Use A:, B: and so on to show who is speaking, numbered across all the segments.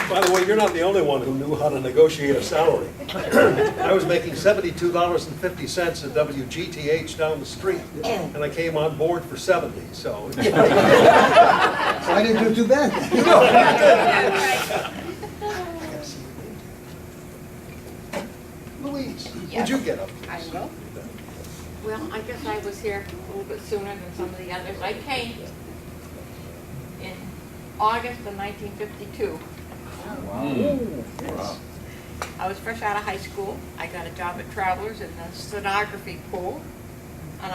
A: By the way, you're not the only one who knew how to negotiate a salary. I was making $72.50 at WGTH down the street, and I came on board for 70, so.
B: So I didn't do too bad. Louise, what'd you get up to?
C: I will. Well, I guess I was here a little bit sooner than some of the others. I came in August of 1952.
D: Wow.
C: I was fresh out of high school. I got a job at Travelers in the stenography pool. And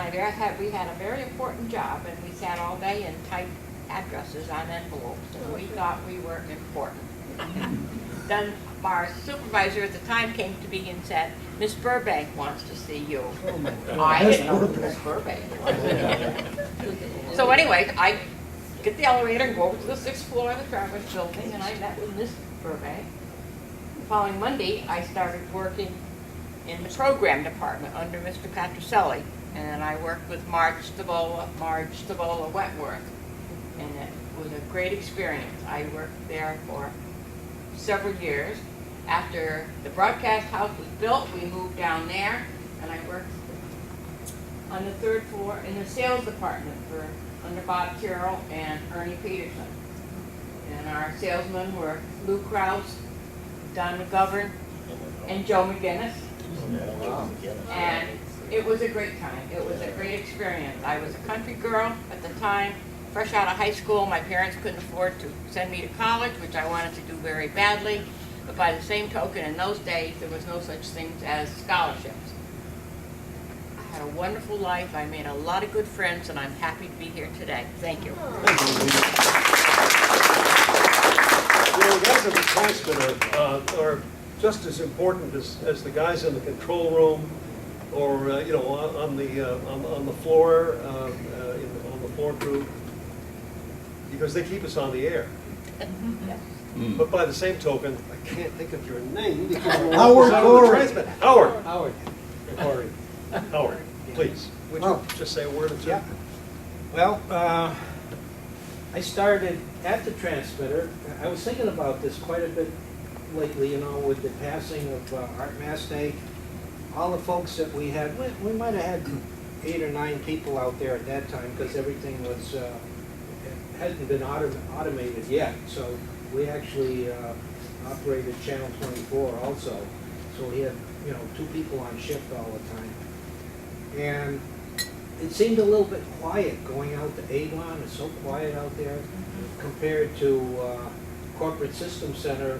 C: we had a very important job, and we sat all day and typed addresses on envelopes, and we thought we were important. Then our supervisor at the time came to me and said, "Miss Burbank wants to see you." I didn't know who Miss Burbank was. So anyway, I get the elevator and go over to the 6th floor of the Travelers building, and I met with Miss Burbank. The following Monday, I started working in the program department under Mr. Patricelli, and I worked with Marge Stavola Wentworth, and it was a great experience. I worked there for several years. After the broadcast house was built, we moved down there, and I worked on the 3rd floor in the sales department under Bob Tyrrell and Ernie Peterson. And our salesmen were Lou Krause, Don McGovern, and Joe McGinnis. And it was a great time. It was a great experience. I was a country girl at the time, fresh out of high school. My parents couldn't afford to send me to college, which I wanted to do very badly. But by the same token, in those days, there was no such things as scholarships. I had a wonderful life. I made a lot of good friends, and I'm happy to be here today. Thank you.
A: You know, the guys in the transmitter are just as important as the guys in the control room, or you know, on the floor, on the floor crew, because they keep us on the air. But by the same token, I can't think of your name because you're
B: Howard
A: on the
B: Corey.
A: transmitter. Howard.
B: Howard.
A: Corey. Howard, please. Would you just say a word or two?
E: Yeah. Well, I started at the transmitter. I was thinking about this quite a bit lately, you know, with the passing of Art Mastay. All the folks that we had, we might have had 8 or 9 people out there at that time because everything was, it hadn't been automated yet. So we actually operated Channel 24 also. So we had, you know, 2 people on shift all the time. And it seemed a little bit quiet going out to Avon. It's so quiet out there compared to Corporate Systems Center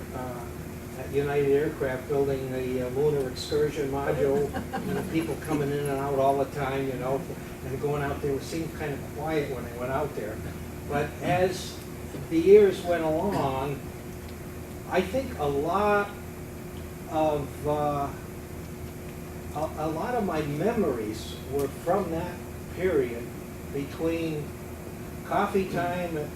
E: at United Aircraft building the lunar excursion module. You know, people coming in and out all the time, you know, and going out there. It seemed kind of quiet when I went out there. But as the years went along, I think a lot of my memories were from that period between coffee time at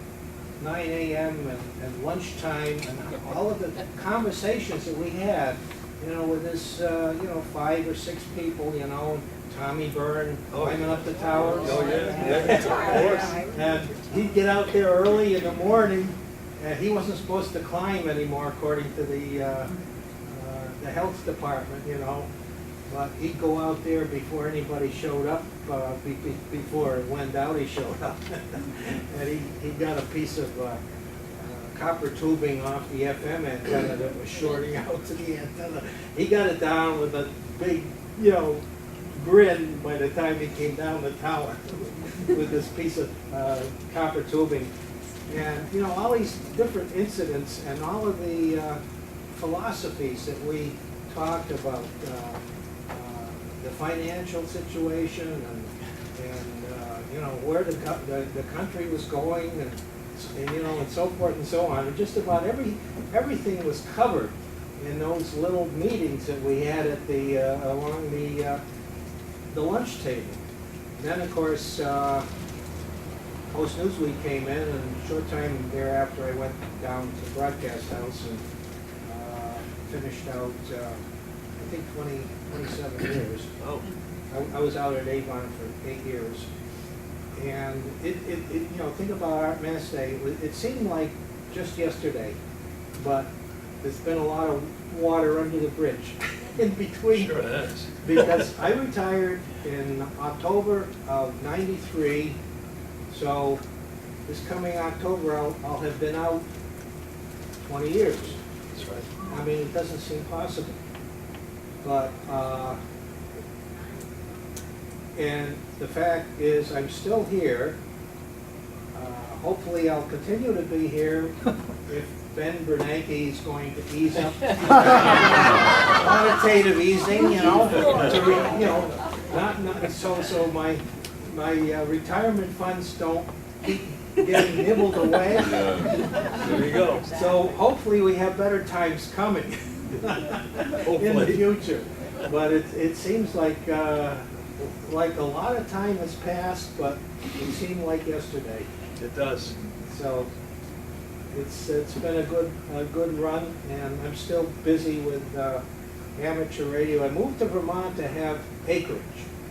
E: 9 a.m. and lunchtime and all of the conversations that we had, you know, with this, you know, 5 or 6 people, you know, Tommy Byrne climbing up the towers.
A: Oh, yeah, of course.
E: And he'd get out there early in the morning, and he wasn't supposed to climb anymore according to the health department, you know. But he'd go out there before anybody showed up, before Wen Dowdy showed up. And he got a piece of copper tubing off the FM antenna that was shorting out to the antenna. He got it down with a big, you know, grin by the time he came down the tower with this piece of copper tubing. And, you know, all these different incidents and all of the philosophies that we talked about, the financial situation and you know, where the country was going and you know, and so forth and so on. And just about everything was covered in those little meetings that we had at the along the lunch table. Then, of course, Post Newsweek came in, and a short time thereafter, I went down to the broadcast house and finished out, I think, 27 years.
A: Oh.
E: I was out at Avon for 8 years. And you know, think about Art Mastay. It seemed like just yesterday, but there's been a lot of water under the bridge in between.
A: Sure it is.
E: Because I retired in October of '93, so this coming October, I'll have been out 20 years.
A: That's right.
E: I mean, it doesn't seem possible. But, and the fact is, I'm still here. Hopefully, I'll continue to be here if Ben Bernanke is going to ease up. Quantitative easing, you know, not, so my retirement funds don't keep getting nibbled away.
A: There you go.
E: So hopefully we have better times coming in the
A: Hopefully.
E: future. But it seems like a lot of time has passed, but it seemed like yesterday.
A: It does.
E: So it's been a good run, and I'm still busy with amateur radio. I moved to Vermont to have acreage,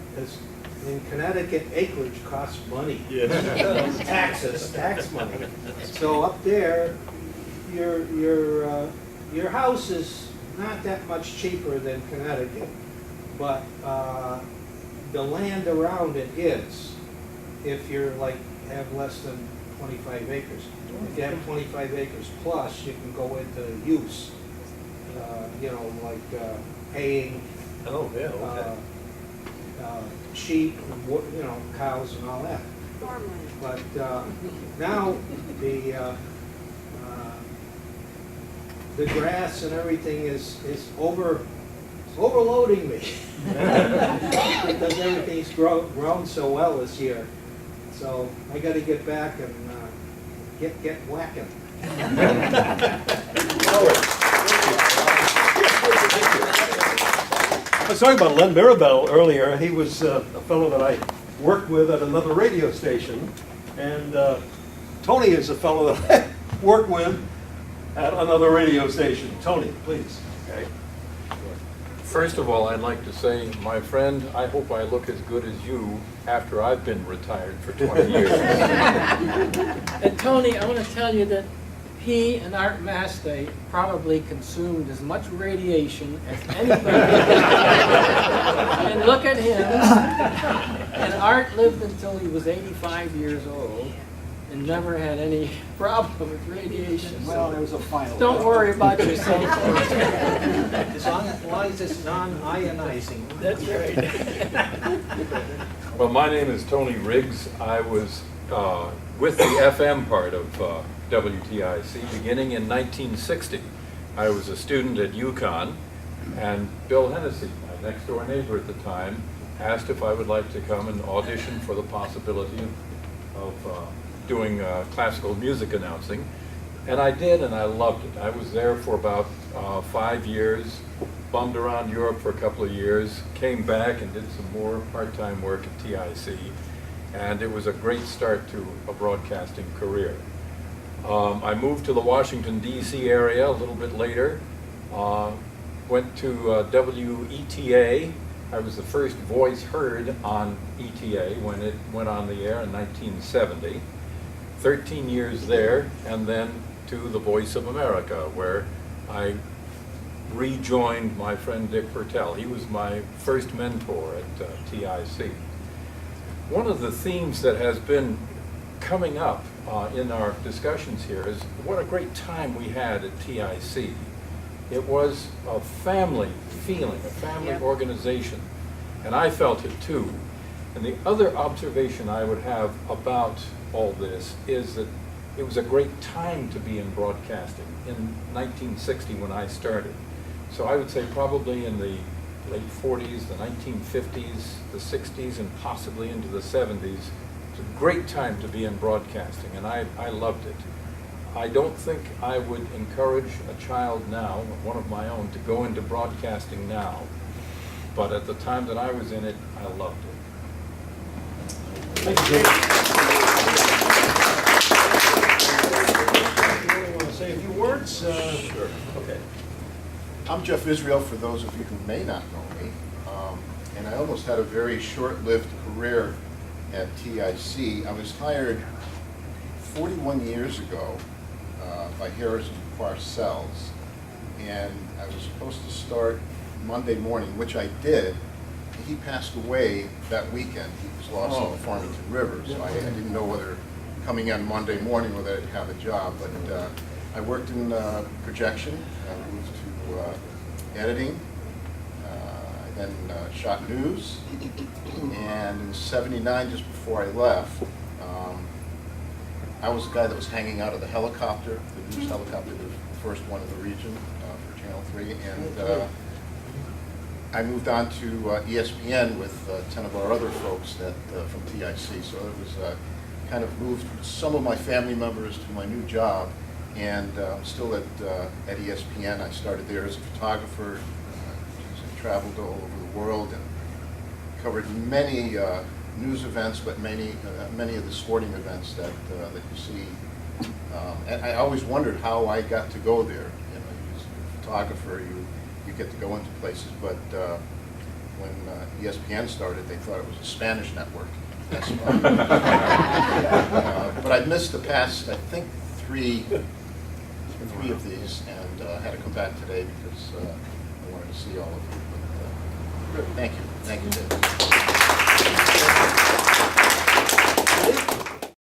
E: because in Connecticut, acreage costs money.
A: Yes.
E: Tax money. So up there, your house is not that much cheaper than Connecticut, but the land around it is, if you're like, have less than 25 acres. If you have 25 acres plus, you can go into use, like haying,
A: Oh, yeah, okay.
E: sheep, cows and all that. But now the grass and everything is overloading me because everything's grown so well this year. So I got to get back and get whacking.
A: I was talking about Len Mirabel earlier. He was a fellow that I worked with at another radio station. And Tony is a fellow that I worked with at another radio station. Tony, please.
D: Okay. First of all, I'd like to say, my friend, I hope I look as good as you after I've been retired for 20 years.
F: And Tony, I want to tell you that he and Art Maste probably consumed as much radiation as anybody. And look at him. And Art lived until he was 85 years old and never had any problem with radiation.
B: Well, there was a final.
F: Don't worry about yourself.
E: As long as it's non-ionizing.
F: That's right.
D: Well, my name is Tony Riggs. I was with the FM part of WTIC beginning in 1960. I was a student at UConn, and Bill Hennessy, my next door neighbor at the time, asked if I would like to come and audition for the possibility of doing classical music announcing. And I did, and I loved it. I was there for about 5 years, bummed around Europe for a couple of years, came back and did some more part-time work at TIC, and it was a great start to a broadcasting career. I moved to the Washington, D.C. area a little bit later, went to WETA. I was the first voice heard on ETA when it went on the air in 1970. 13 years there, and then to the Voice of America, where I rejoined my friend Dick Pertell. He was my first mentor at TIC. One of the themes that has been coming up in our discussions here is what a great time we had at TIC. It was a family feeling, a family organization, and I felt it too. And the other observation I would have about all this is that it was a great time to be in broadcasting in 1960 when I started. So I would say probably in the late 40s, the 1950s, the 60s, and possibly into the 70s. It's a great time to be in broadcasting, and I loved it. I don't think I would encourage a child now, one of my own, to go into broadcasting now. But at the time that I was in it, I loved it.
A: Thank you, David. You really want to say a few words?
G: Sure.
A: Okay.
G: I'm Jeff Israel, for those of you who may not know me, and I almost had a very short-lived career at TIC. I was hired 41 years ago by Harrison Parcells and I was supposed to start Monday morning, which I did. He passed away that weekend. He was lost on the Farmington River, so I didn't know whether coming in Monday morning whether I'd have a job. But I worked in projection, I moved to editing, I then shot news, and in '79, just before I left, I was the guy that was hanging out of the helicopter, the news helicopter, the first one in the region for Channel 3, and I moved on to ESPN with 10 of our other folks from TIC, so it was kind of moved some of my family members to my new job, and I'm still at ESPN. I started there as a photographer, traveled all over the world and covered many news events, but many of the sporting events that you see. And I always wondered how I got to go there. You know, as a photographer, you get to go into places, but when ESPN started, they thought it was a Spanish network. That's why. But I've missed the past, I think, three of these, and had to come back today because I wanted to see all of you. But, thank you, Dave.